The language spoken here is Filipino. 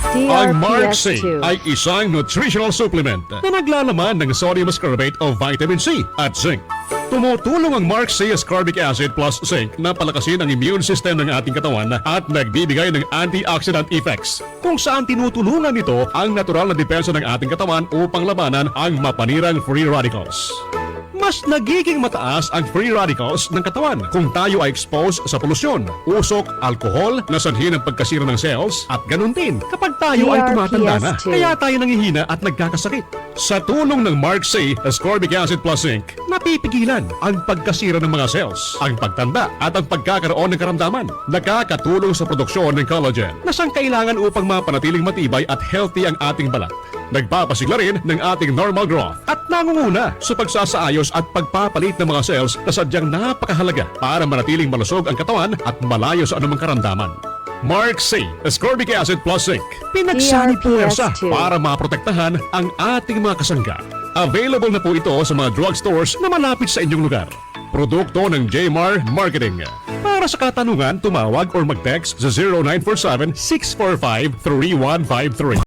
Ang Mark C DRPS2. ay isang nutritional supplement na naglalaman ng sodium ascorbate o vitamin C at zinc. Tumutulong ang Mark C ascorbic acid plus zinc na palakasin ang immune system ng ating katawan at nagbibigay ng antioxidant effects, kung saan tinutulungan nito ang natural na depensa ng ating katawan upang labanan ang mapanirang free radicals. Mas nagiging mataas ang free radicals ng katawan kung tayo ay exposed sa polusyon, usok, alkohol na sanhi ng pagkasira ng cells at ganun din kapag tayo ay tumatanda na, DRPS2. kaya tayo nangihina at nagkakasakit. Sa tulong ng Mark C ascorbic acid plus zinc, napipigilan ang pagkasira ng mga cells, ang pagtanda at ang pagkakaroon ng karamdaman. Nakakatulong sa produksyon ng collagen na sangkailangan upang mapanatiling matibay at healthy ang ating balat. Nagpapasigla rin ng ating normal growth at nangunguna sa pagsasaayos at pagpapalit ng mga cells na sadyang napakahalaga para manatiling malusog ang katawan at malayo sa anumang karamdaman. Mark C ascorbic acid plus zinc, pinagsani puwersa DRPS2. para maprotektahan ang ating mga kasangga. Available na po ito sa mga drugstores na malapit sa inyong lugar. Produkto ng Jmar Marketing. Para sa katanungan, tumawag or mag-text sa 0947-645-3153.